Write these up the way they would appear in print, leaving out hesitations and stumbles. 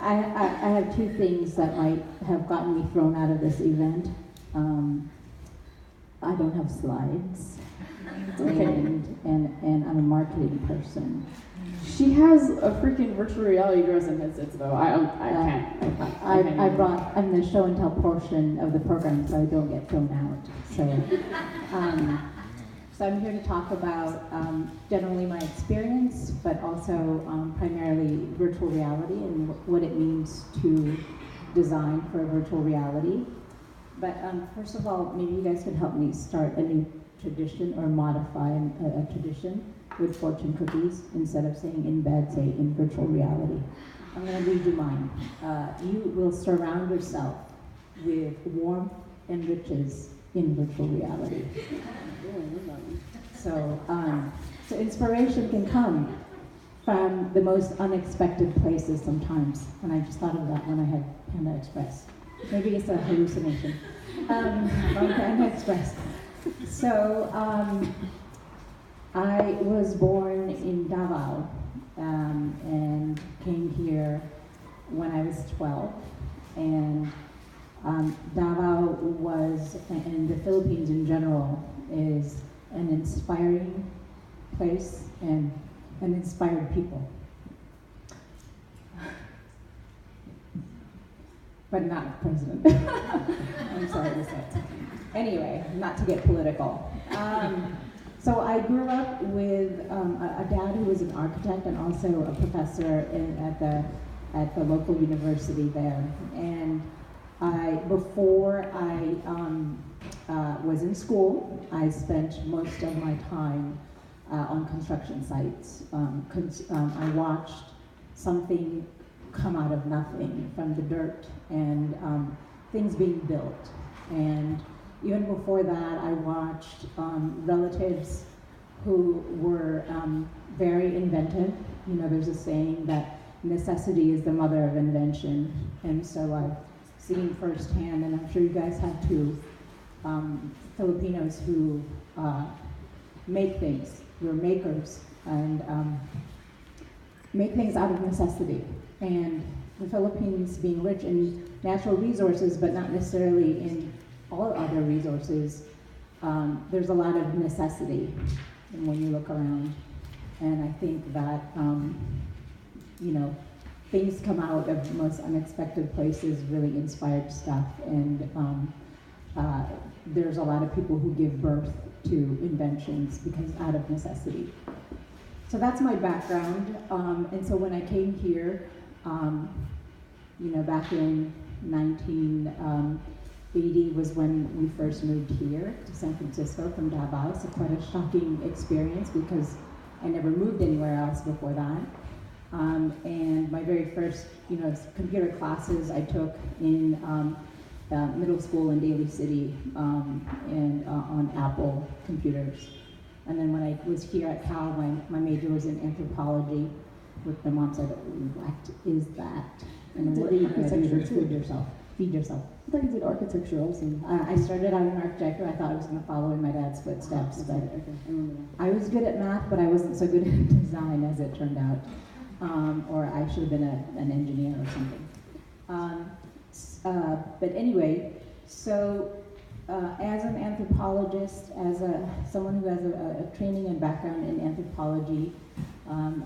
I have two things that might have gotten me thrown out of this event. I don't have slides, and I'm a marketing person. She has a freaking virtual reality dress and headsets though. I can't. I'm the show and tell portion of the program, so I don't get thrown out. So I'm here to talk about generally my experience, but also primarily virtual reality and what it means to design for virtual reality. But first of all, maybe you guys could help me start a new tradition or modify a tradition with fortune cookies. Instead of saying in bed, say in virtual reality. I'm going to read you mine. You will surround yourself with warmth and riches in virtual reality. So inspiration can come from the most unexpected places sometimes. And I just thought of that when I had Panda Express. Maybe it's a hallucination. From Panda Express. So I was born in Davao and came here when I was 12. And Davao was, and the Philippines in general, is an inspiring place and an inspired people. But not the president. I'm sorry to say. Anyway, not to get political. So I grew up with a dad who was an architect and also a professor at the local university there. And before I was in school, I spent most of my time on construction sites. I watched something come out of nothing, from the dirt, and things being built. And even before that, I watched relatives who were very inventive. You know, there's a saying that necessity is the mother of invention. And so I've seen firsthand, and I'm sure you guys have too, Filipinos who make things. We're makers, and make things out of necessity. And the Philippines being rich in natural resources, but not necessarily in all other resources, there's a lot of necessity when you look around. And I think that, things come out of the most unexpected places, really inspired stuff. And there's a lot of people who give birth to inventions because out of necessity. So that's my background. And so when I came here, back in 1980 was when we first moved here to San Francisco from Davao. So quite a shocking experience because I never moved anywhere else before that. And my very first, computer classes I took in middle school in Daly City and on Apple computers. And then when I was here at Cal, my major was in anthropology, which my mom said, "What is that?" And what are you going to do to feed yourself? Feed yourself. I thought you did architecture also. I started out in architecture. I thought I was going to follow in my dad's footsteps, but I was good at math, but I wasn't so good at design as it turned out. Or I should have been an engineer or something. But anyway, so as an anthropologist, as someone who has a training and background in anthropology,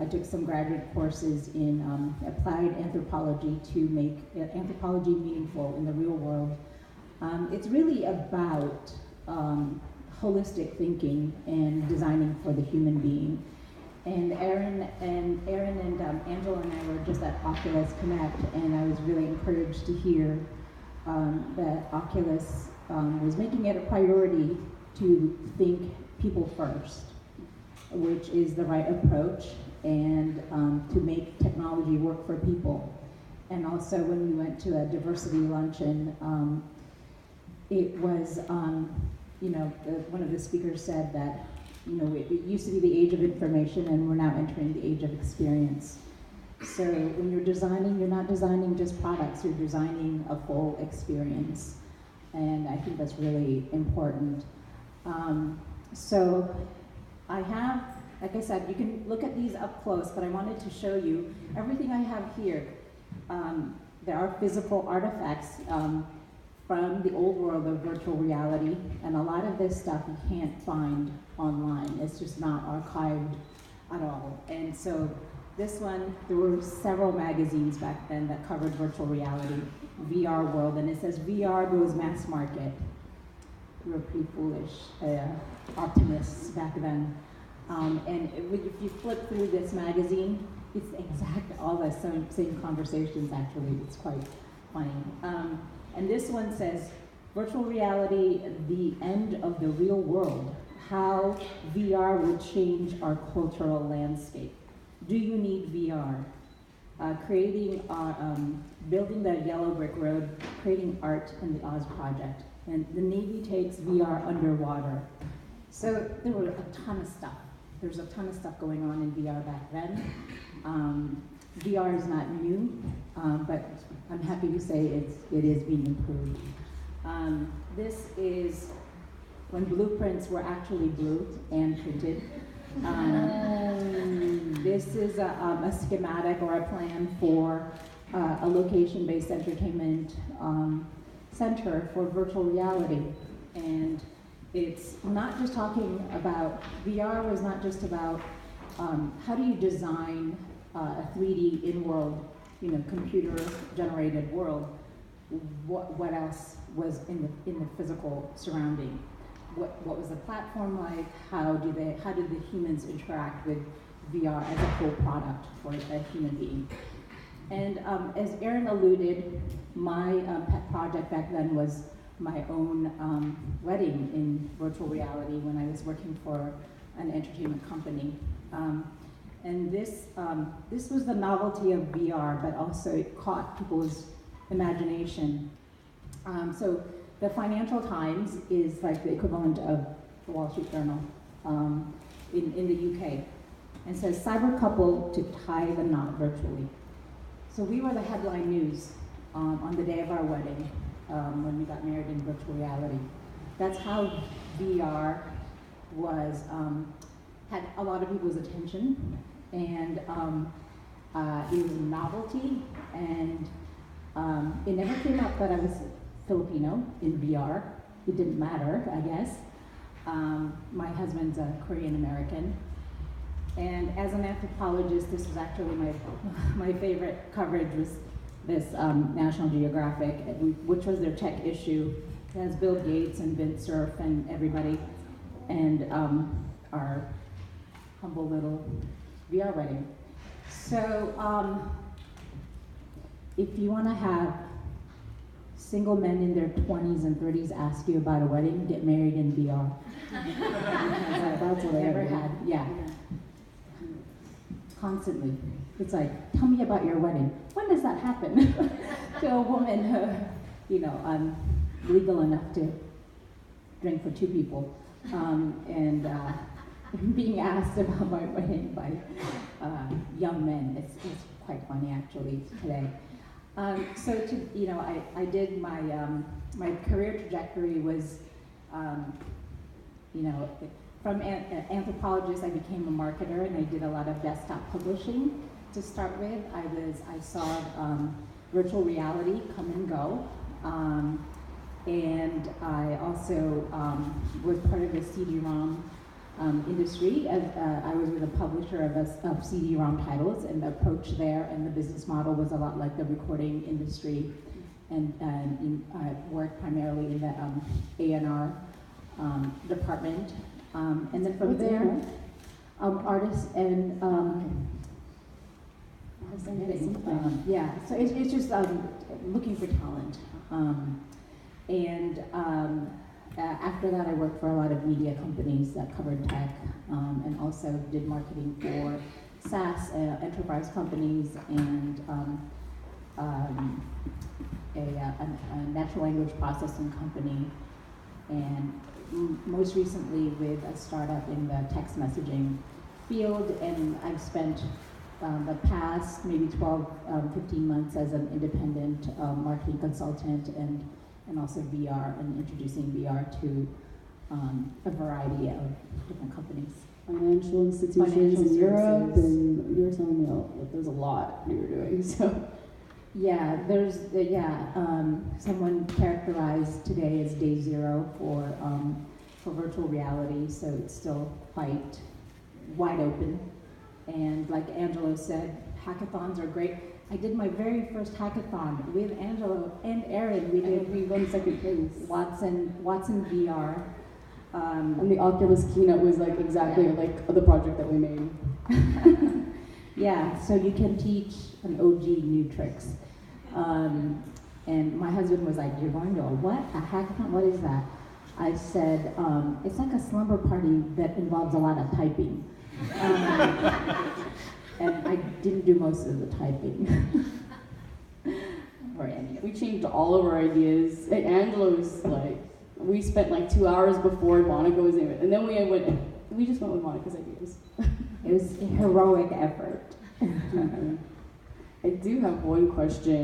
I took some graduate courses in applied anthropology to make anthropology meaningful in the real world. It's really about holistic thinking and designing for the human being. And Aaron and Angela and I were just at Oculus Connect, and I was really encouraged to hear that Oculus was making it a priority to think people first, which is the right approach, and to make technology work for people. And also when we went to a diversity luncheon, it was, one of the speakers said that, it used to be the age of information and we're now entering the age of experience. So when you're designing, you're not designing just products, you're designing a full experience. And I think that's really important. So I have, like I said, you can look at these up close, but I wanted to show you everything I have here there are physical artifacts from the old world of virtual reality, and a lot of this stuff you can't find online. It's just not archived at all. And so this one, there were several magazines back then that covered virtual reality, VR world, and it says VR goes mass market. We were pretty foolish optimists back then. And if you flip through this magazine, it's all the same conversations actually. It's quite funny. And this one says, virtual reality, the end of the real world, how VR will change our cultural landscape. Do you need VR? Building the Yellow Brick Road, creating art in the Oz Project. And the Navy takes VR underwater. So there were a ton of stuff. There's a ton of stuff going on in VR back then. VR is not new, but I'm happy to say it is being improved. This is when blueprints were actually blue and printed. This is a schematic or a plan for a location-based entertainment center for virtual reality. And it's not just talking about, VR was not just about how do you design a 3D in-world, computer-generated world. What else was in the physical surrounding? What was the platform like? How did the humans interact with VR as a whole product for a human being? And as Erin alluded, my pet project back then was my own wedding in virtual reality when I was working for an entertainment company. And this was the novelty of VR, but also it caught people's imagination. So the Financial Times is like the equivalent of the Wall Street Journal in the UK. And says, cyber couple to tie the knot virtually. So we were the headline news on the day of our wedding when we got married in virtual reality. That's how VR had a lot of people's attention, and it was a novelty, and it never came up that I was Filipino in VR. It didn't matter, I guess. My husband's a Korean American. And as an anthropologist, this was actually my favorite coverage was this National Geographic, which was their tech issue. It has Bill Gates and Vint Cerf and everybody, and our humble little VR wedding. So if you want to have single men in their 20s and 30s ask you about a wedding, get married in VR. That's what I ever had, yeah. Constantly. It's like, tell me about your wedding. When does that happen? To a woman legal enough to drink for two people. And being asked about my wedding by young men. It's quite funny actually today. I did my career trajectory was, from anthropologist, I became a marketer, and I did a lot of desktop publishing to start with. I saw virtual reality come and go, and I also was part of the CD-ROM industry. I was with a publisher of CD-ROM titles, and the approach there and the business model was a lot like the recording industry, and I worked primarily in the A&R department. And then from there, artists and so it's just looking for talent. After that, I worked for a lot of media companies that covered tech, and also did marketing for SaaS enterprise companies and a natural language processing company, and most recently with a startup in the text messaging field. And I've spent the past maybe 12, 15 months as an independent marketing consultant and also VR, and introducing VR to a variety of different companies. Financial institutions in Europe, and you were telling me that there's a lot you were doing, so. Yeah, someone characterized today as day zero for virtual reality, so it's still quite wide open. And like Angelo said, hackathons are great. I did my very first hackathon with Angelo and Aaron. We won second place. Watson VR. And the Oculus keynote was like exactly like the project that we made. Yeah, so you can teach an OG new tricks. And my husband was like, "You're going to a what? A hackathon? What is that?" I said, "It's like a slumber party that involves a lot of typing." And I didn't do most of the typing. Or any of it. We changed all of our ideas. And Angelo's like, we spent like 2 hours before Monica was in it, and then we just went with Monica's ideas. It was a heroic effort. I do have one question.